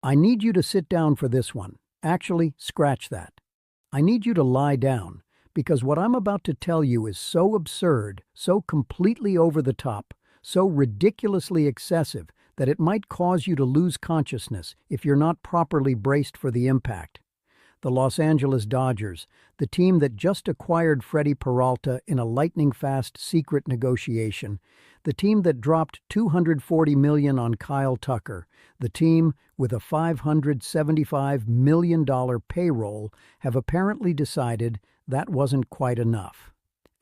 I need you to sit down for this one. Actually, scratch that. I need you to lie down, because what I'm about to tell you is so absurd, so completely over the top, so ridiculously excessive that it might cause you to lose consciousness if you're not properly braced for the impact. The Los Angeles Dodgers, the team that just acquired Freddie Peralta in a lightning-fast secret negotiation, the team that dropped $240 million on Kyle Tucker, the team with a $575 million payroll, have apparently decided that wasn't quite enough.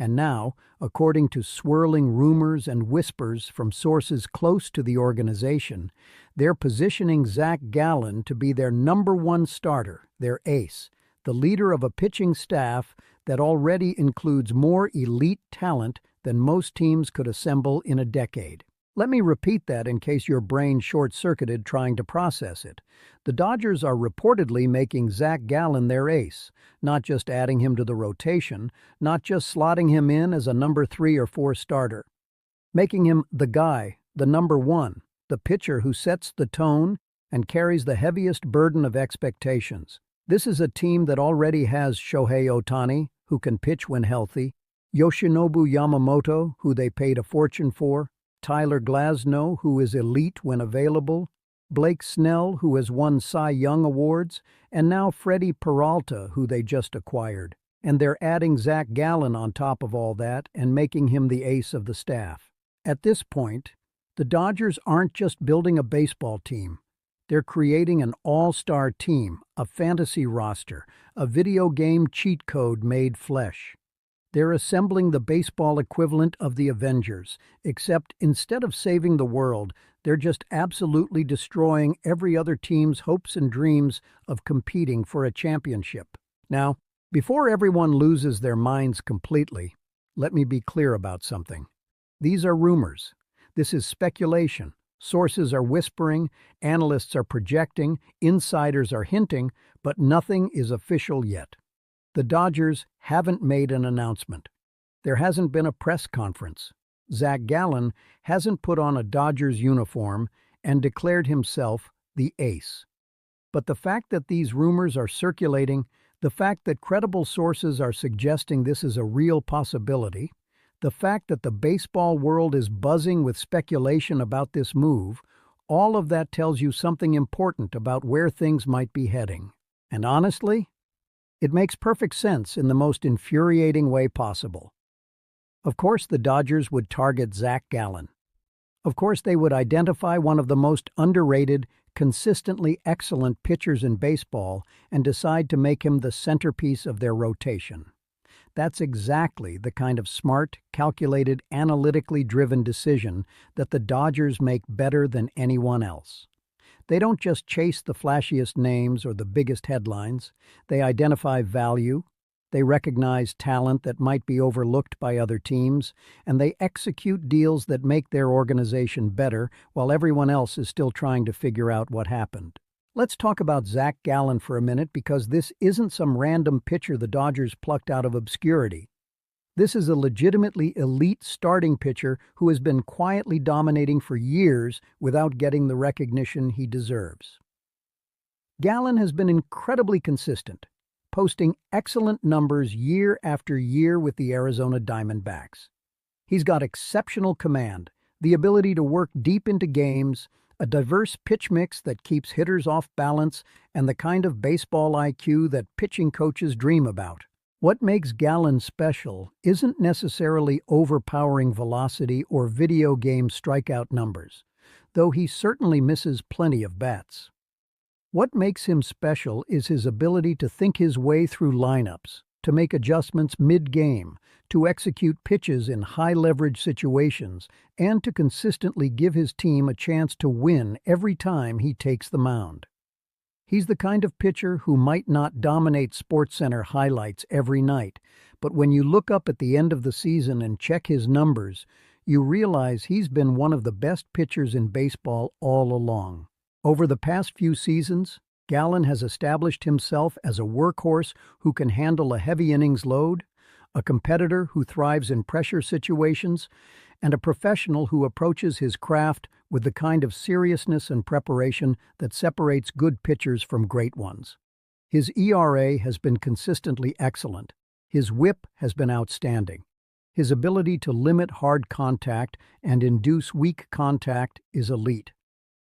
And now, according to swirling rumors and whispers from sources close to the organization, they're positioning Zac Gallen to be their #1 starter, their ace, the leader of a pitching staff that already includes more elite talent than most teams could assemble in a decade. Let me repeat that in case your brain short-circuited trying to process it. The Dodgers are reportedly making Zac Gallen their ace, not just adding him to the rotation, not just slotting him in as a number 3 or 4 starter. Making him the guy, the #1, the pitcher who sets the tone and carries the heaviest burden of expectations. This is a team that already has Shohei Ohtani, who can pitch when healthy, Yoshinobu Yamamoto, who they paid a fortune for, Tyler Glasnow, who is elite when available, Blake Snell, who has won Cy Young awards, and now Freddie Peralta, who they just acquired. And they're adding Zac Gallen on top of all that and making him the ace of the staff. At this point, the Dodgers aren't just building a baseball team. They're creating an all-star team, a fantasy roster, a video game cheat code made flesh. They're assembling the baseball equivalent of the Avengers, except instead of saving the world, they're just absolutely destroying every other team's hopes and dreams of competing for a championship. Now, before everyone loses their minds completely, let me be clear about something. These are rumors. This is speculation. Sources are whispering, analysts are projecting, insiders are hinting, but nothing is official yet. The Dodgers haven't made an announcement. There hasn't been a press conference. Zac Gallen hasn't put on a Dodgers uniform and declared himself the ace. But the fact that these rumors are circulating, the fact that credible sources are suggesting this is a real possibility, the fact that the baseball world is buzzing with speculation about this move, all of that tells you something important about where things might be heading. And honestly, it makes perfect sense in the most infuriating way possible. Of course, the Dodgers would target Zac Gallen. Of course, they would identify one of the most underrated, consistently excellent pitchers in baseball and decide to make him the centerpiece of their rotation. That's exactly the kind of smart, calculated, analytically driven decision that the Dodgers make better than anyone else. They don't just chase the flashiest names or the biggest headlines. They identify value, they recognize talent that might be overlooked by other teams, and they execute deals that make their organization better while everyone else is still trying to figure out what happened. Let's talk about Zac Gallen for a minute, because this isn't some random pitcher the Dodgers plucked out of obscurity. This is a legitimately elite starting pitcher who has been quietly dominating for years without getting the recognition he deserves. Gallen has been incredibly consistent, posting excellent numbers year after year with the Arizona Diamondbacks. He's got exceptional command, the ability to work deep into games, a diverse pitch mix that keeps hitters off balance, and the kind of baseball IQ that pitching coaches dream about. What makes Gallen special isn't necessarily overpowering velocity or video game strikeout numbers, though he certainly misses plenty of bats. What makes him special is his ability to think his way through lineups, to make adjustments mid-game, to execute pitches in high-leverage situations, and to consistently give his team a chance to win every time he takes the mound. He's the kind of pitcher who might not dominate SportsCenter highlights every night, but when you look up at the end of the season and check his numbers, you realize he's been one of the best pitchers in baseball all along. Over the past few seasons, Gallen has established himself as a workhorse who can handle a heavy innings load, a competitor who thrives in pressure situations, and a professional who approaches his craft with the kind of seriousness and preparation that separates good pitchers from great ones. His ERA has been consistently excellent. His whip has been outstanding. His ability to limit hard contact and induce weak contact is elite.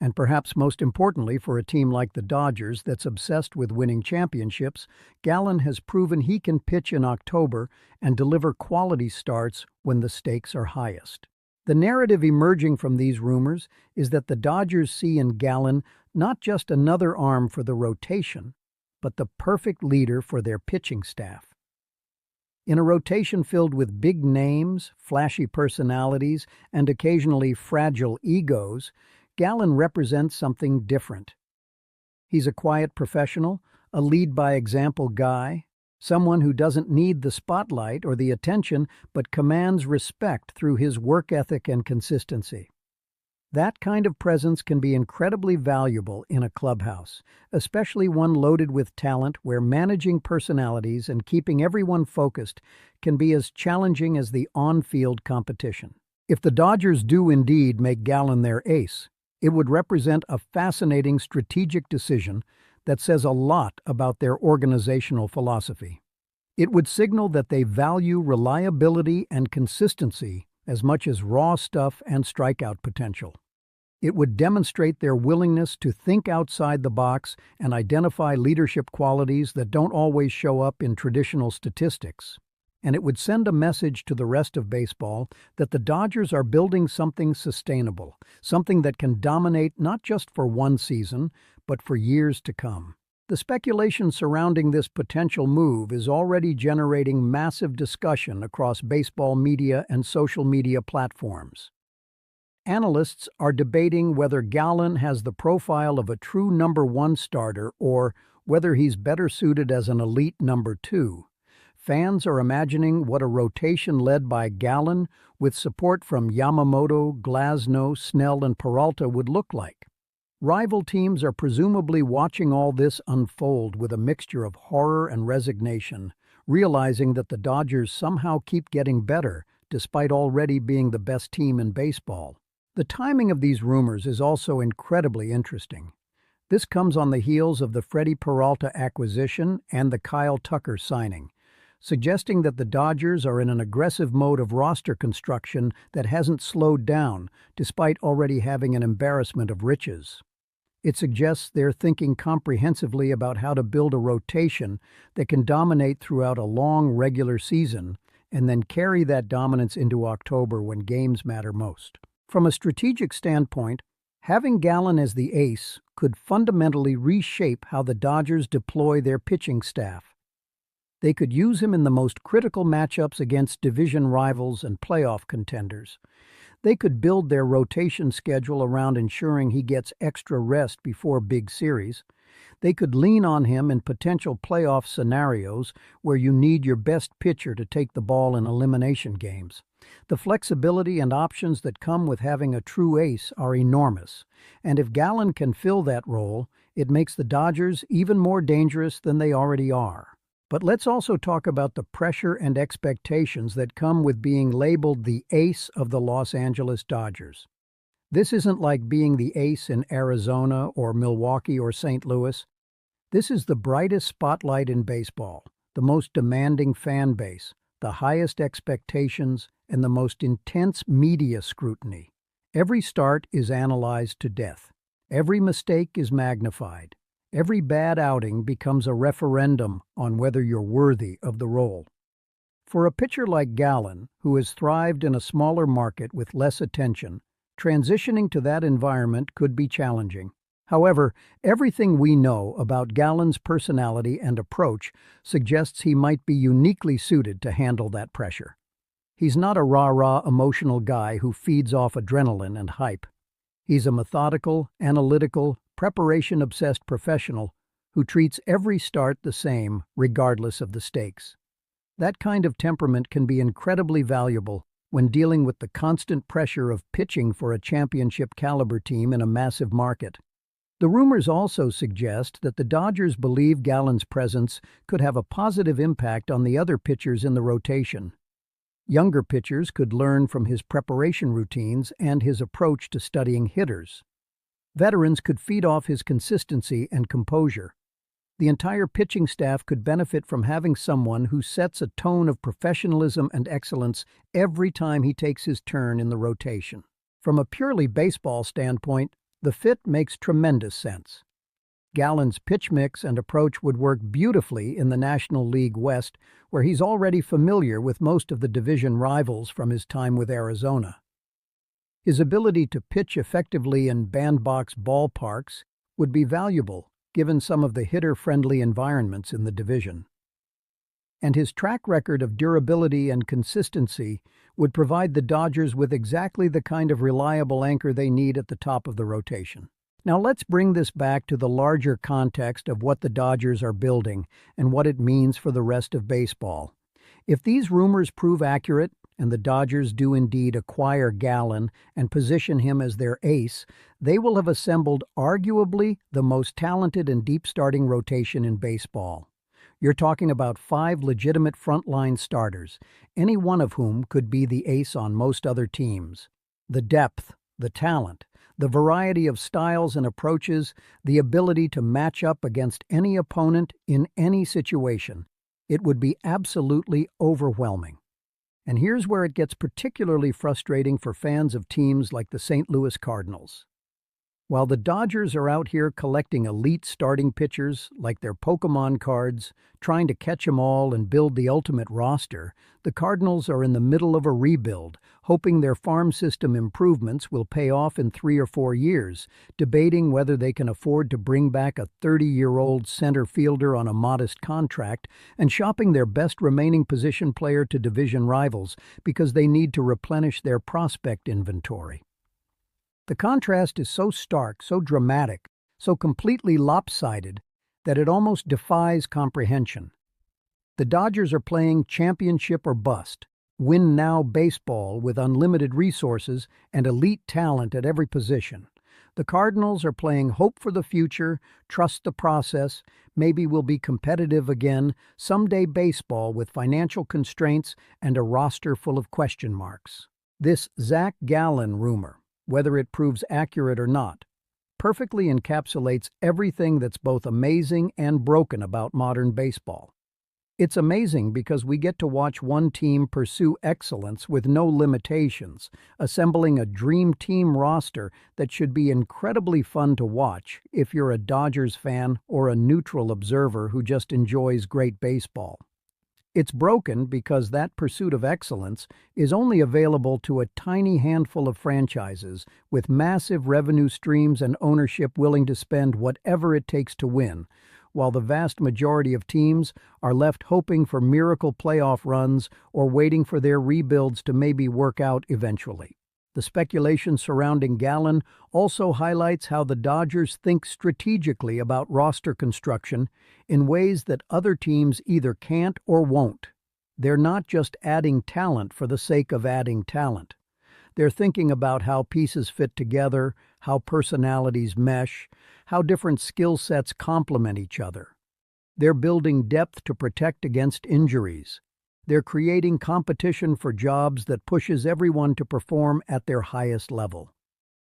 And perhaps most importantly for a team like the Dodgers that's obsessed with winning championships, Gallen has proven he can pitch in October and deliver quality starts when the stakes are highest. The narrative emerging from these rumors is that the Dodgers see in Gallen not just another arm for the rotation, but the perfect leader for their pitching staff. In a rotation filled with big names, flashy personalities, and occasionally fragile egos, Gallen represents something different. He's a quiet professional, a lead-by-example guy, someone who doesn't need the spotlight or the attention but commands respect through his work ethic and consistency. That kind of presence can be incredibly valuable in a clubhouse, especially one loaded with talent where managing personalities and keeping everyone focused can be as challenging as the on-field competition. If the Dodgers do indeed make Gallen their ace, it would represent a fascinating strategic decision that says a lot about their organizational philosophy. It would signal that they value reliability and consistency as much as raw stuff and strikeout potential. It would demonstrate their willingness to think outside the box and identify leadership qualities that don't always show up in traditional statistics. And it would send a message to the rest of baseball that the Dodgers are building something sustainable, something that can dominate not just for one season, but for years to come. The speculation surrounding this potential move is already generating massive discussion across baseball media and social media platforms. Analysts are debating whether Gallen has the profile of a true number one starter or whether he's better suited as an elite number two. Fans are imagining what a rotation led by Gallen, with support from Yamamoto, Glasnow, Snell, and Peralta would look like. Rival teams are presumably watching all this unfold with a mixture of horror and resignation, realizing that the Dodgers somehow keep getting better despite already being the best team in baseball. The timing of these rumors is also incredibly interesting. This comes on the heels of the Freddie Peralta acquisition and the Kyle Tucker signing, suggesting that the Dodgers are in an aggressive mode of roster construction that hasn't slowed down, despite already having an embarrassment of riches. It suggests they're thinking comprehensively about how to build a rotation that can dominate throughout a long regular season and then carry that dominance into October when games matter most. From a strategic standpoint, having Gallen as the ace could fundamentally reshape how the Dodgers deploy their pitching staff. They could use him in the most critical matchups against division rivals and playoff contenders. They could build their rotation schedule around ensuring he gets extra rest before big series. They could lean on him in potential playoff scenarios where you need your best pitcher to take the ball in elimination games. The flexibility and options that come with having a true ace are enormous, and if Gallen can fill that role, it makes the Dodgers even more dangerous than they already are. But let's also talk about the pressure and expectations that come with being labeled the ace of the Los Angeles Dodgers. This isn't like being the ace in Arizona or Milwaukee or St. Louis. This is the brightest spotlight in baseball, the most demanding fan base, the highest expectations, and the most intense media scrutiny. Every start is analyzed to death. Every mistake is magnified. Every bad outing becomes a referendum on whether you're worthy of the role. For a pitcher like Gallen, who has thrived in a smaller market with less attention, transitioning to that environment could be challenging. However, everything we know about Gallen's personality and approach suggests he might be uniquely suited to handle that pressure. He's not a rah-rah emotional guy who feeds off adrenaline and hype. He's a methodical, analytical, preparation-obsessed professional who treats every start the same, regardless of the stakes. That kind of temperament can be incredibly valuable when dealing with the constant pressure of pitching for a championship-caliber team in a massive market. The rumors also suggest that the Dodgers believe Gallen's presence could have a positive impact on the other pitchers in the rotation. Younger pitchers could learn from his preparation routines and his approach to studying hitters. Veterans could feed off his consistency and composure. The entire pitching staff could benefit from having someone who sets a tone of professionalism and excellence every time he takes his turn in the rotation. From a purely baseball standpoint, the fit makes tremendous sense. Gallen's pitch mix and approach would work beautifully in the National League West, where he's already familiar with most of the division rivals from his time with Arizona. His ability to pitch effectively in bandbox ballparks would be valuable, given some of the hitter-friendly environments in the division. And his track record of durability and consistency would provide the Dodgers with exactly the kind of reliable anchor they need at the top of the rotation. Now let's bring this back to the larger context of what the Dodgers are building and what it means for the rest of baseball. If these rumors prove accurate, and the Dodgers do indeed acquire Gallen and position him as their ace, they will have assembled arguably the most talented and deep starting rotation in baseball. You're talking about 5 legitimate frontline starters, any one of whom could be the ace on most other teams. The depth, the talent, the variety of styles and approaches, the ability to match up against any opponent in any situation. It would be absolutely overwhelming. And here's where it gets particularly frustrating for fans of teams like the St. Louis Cardinals. While the Dodgers are out here collecting elite starting pitchers like their Pokemon cards, trying to catch 'em all and build the ultimate roster, the Cardinals are in the middle of a rebuild, hoping their farm system improvements will pay off in 3 or 4 years, debating whether they can afford to bring back a 30-year-old center fielder on a modest contract, and shopping their best remaining position player to division rivals because they need to replenish their prospect inventory. The contrast is so stark, so dramatic, so completely lopsided that it almost defies comprehension. The Dodgers are playing championship or bust, win-now baseball with unlimited resources and elite talent at every position. The Cardinals are playing hope for the future, trust the process, maybe we'll be competitive again, someday baseball with financial constraints and a roster full of question marks. This Zac Gallen rumor, whether it proves accurate or not, perfectly encapsulates everything that's both amazing and broken about modern baseball. It's amazing because we get to watch one team pursue excellence with no limitations, assembling a dream team roster that should be incredibly fun to watch if you're a Dodgers fan or a neutral observer who just enjoys great baseball. It's broken because that pursuit of excellence is only available to a tiny handful of franchises with massive revenue streams and ownership willing to spend whatever it takes to win, while the vast majority of teams are left hoping for miracle playoff runs or waiting for their rebuilds to maybe work out eventually. The speculation surrounding Gallen also highlights how the Dodgers think strategically about roster construction in ways that other teams either can't or won't. They're not just adding talent for the sake of adding talent. They're thinking about how pieces fit together, how personalities mesh, how different skill sets complement each other. They're building depth to protect against injuries. They're creating competition for jobs that pushes everyone to perform at their highest level.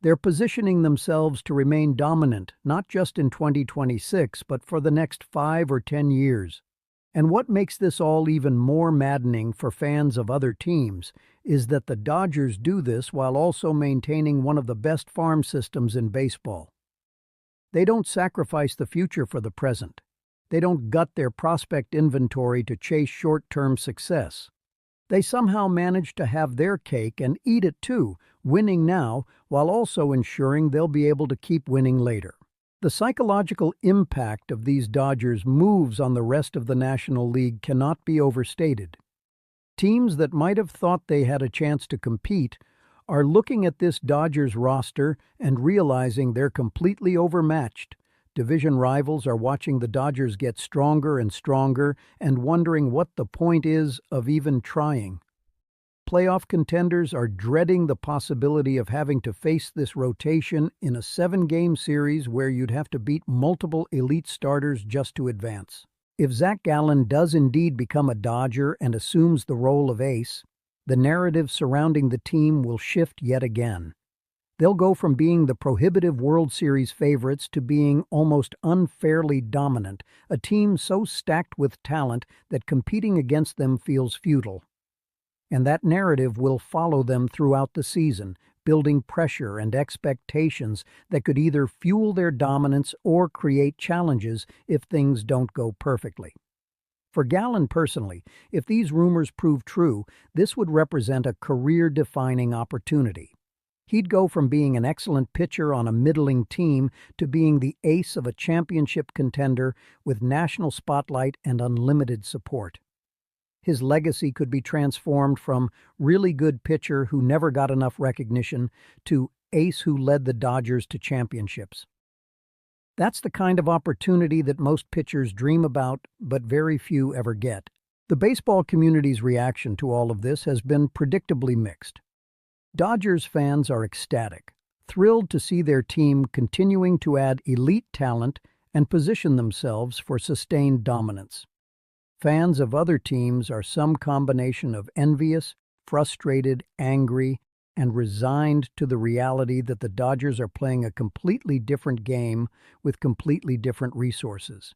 They're positioning themselves to remain dominant, not just in 2026, but for the next 5 or 10 years. And what makes this all even more maddening for fans of other teams is that the Dodgers do this while also maintaining one of the best farm systems in baseball. They don't sacrifice the future for the present. They don't gut their prospect inventory to chase short-term success. They somehow manage to have their cake and eat it too, winning now while also ensuring they'll be able to keep winning later. The psychological impact of these Dodgers moves on the rest of the National League cannot be overstated. Teams that might have thought they had a chance to compete are looking at this Dodgers roster and realizing they're completely overmatched. Division rivals are watching the Dodgers get stronger and stronger and wondering what the point is of even trying. Playoff contenders are dreading the possibility of having to face this rotation in a 7-game series where you'd have to beat multiple elite starters just to advance. If Zac Gallen does indeed become a Dodger and assumes the role of ace, The narrative surrounding the team will shift yet again. They'll go from being the prohibitive World Series favorites to being almost unfairly dominant, a team so stacked with talent that competing against them feels futile. And that narrative will follow them throughout the season, building pressure and expectations that could either fuel their dominance or create challenges if things don't go perfectly. For Gallen personally, if these rumors prove true, this would represent a career-defining opportunity. He'd go from being an excellent pitcher on a middling team to being the ace of a championship contender with national spotlight and unlimited support. His legacy could be transformed from really good pitcher who never got enough recognition to ace who led the Dodgers to championships. That's the kind of opportunity that most pitchers dream about, but very few ever get. The baseball community's reaction to all of this has been predictably mixed. Dodgers fans are ecstatic, thrilled to see their team continuing to add elite talent and position themselves for sustained dominance. Fans of other teams are some combination of envious, frustrated, angry, and resigned to the reality that the Dodgers are playing a completely different game with completely different resources.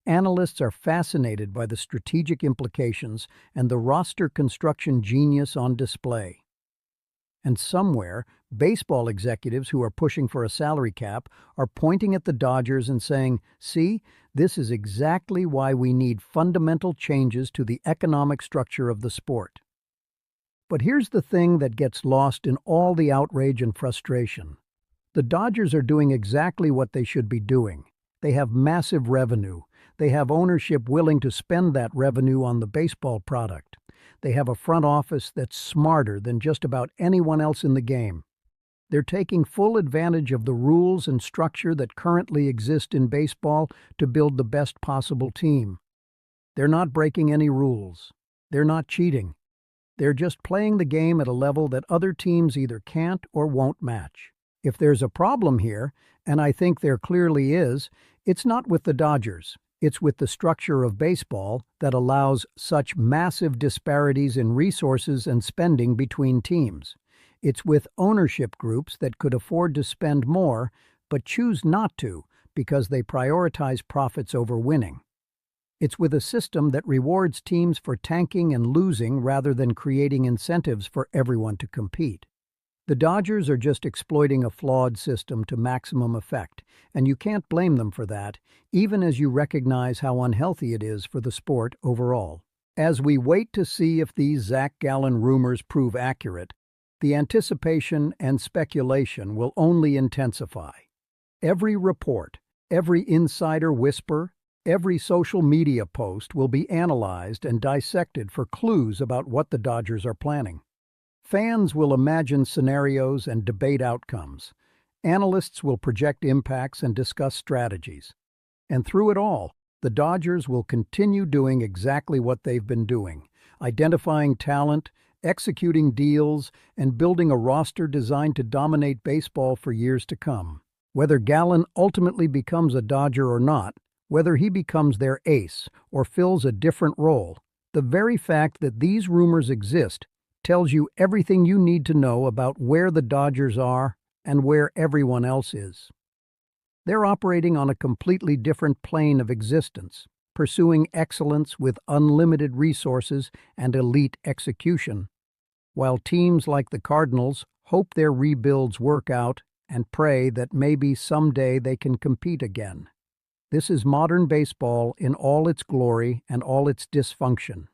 Analysts are fascinated by the strategic implications and the roster construction genius on display. And somewhere, baseball executives who are pushing for a salary cap are pointing at the Dodgers and saying, "See, this is exactly why we need fundamental changes to the economic structure of the sport." But here's the thing that gets lost in all the outrage and frustration. The Dodgers are doing exactly what they should be doing. They have massive revenue. They have ownership willing to spend that revenue on the baseball product. They have a front office that's smarter than just about anyone else in the game. They're taking full advantage of the rules and structure that currently exist in baseball to build the best possible team. They're not breaking any rules. They're not cheating. They're just playing the game at a level that other teams either can't or won't match. If there's a problem here, and I think there clearly is, it's not with the Dodgers. It's with the structure of baseball that allows such massive disparities in resources and spending between teams. It's with ownership groups that could afford to spend more, but choose not to because they prioritize profits over winning. It's with a system that rewards teams for tanking and losing rather than creating incentives for everyone to compete. The Dodgers are just exploiting a flawed system to maximum effect, and you can't blame them for that, even as you recognize how unhealthy it is for the sport overall. As we wait to see if these Zac Gallen rumors prove accurate, the anticipation and speculation will only intensify. Every report, every insider whisper, every social media post will be analyzed and dissected for clues about what the Dodgers are planning. Fans will imagine scenarios and debate outcomes. Analysts will project impacts and discuss strategies. And through it all, the Dodgers will continue doing exactly what they've been doing, identifying talent, executing deals, and building a roster designed to dominate baseball for years to come. Whether Gallen ultimately becomes a Dodger or not, whether he becomes their ace or fills a different role, the very fact that these rumors exist tells you everything you need to know about where the Dodgers are and where everyone else is. They're operating on a completely different plane of existence, pursuing excellence with unlimited resources and elite execution, while teams like the Cardinals hope their rebuilds work out and pray that maybe someday they can compete again. This is modern baseball in all its glory and all its dysfunction.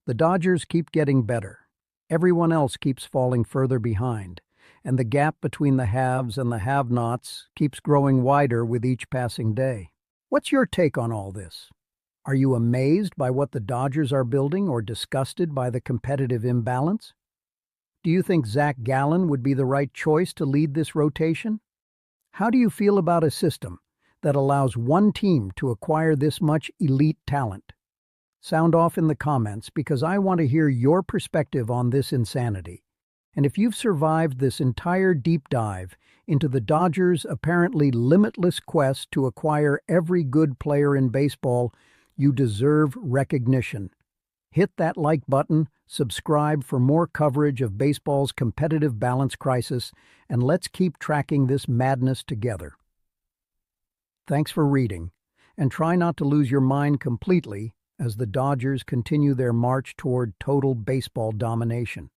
The Dodgers keep getting better. Everyone else keeps falling further behind, and the gap between the haves and the have-nots keeps growing wider with each passing day. What's your take on all this? Are you amazed by what the Dodgers are building or disgusted by the competitive imbalance? Do you think Zac Gallen would be the right choice to lead this rotation? How do you feel about a system that allows one team to acquire this much elite talent? Sound off in the comments because I want to hear your perspective on this insanity. And if you've survived this entire deep dive into the Dodgers' apparently limitless quest to acquire every good player in baseball, you deserve recognition. Hit that like button, subscribe for more coverage of baseball's competitive balance crisis, and let's keep tracking this madness together. Thanks for reading, and try not to lose your mind completely as the Dodgers continue their march toward total baseball domination.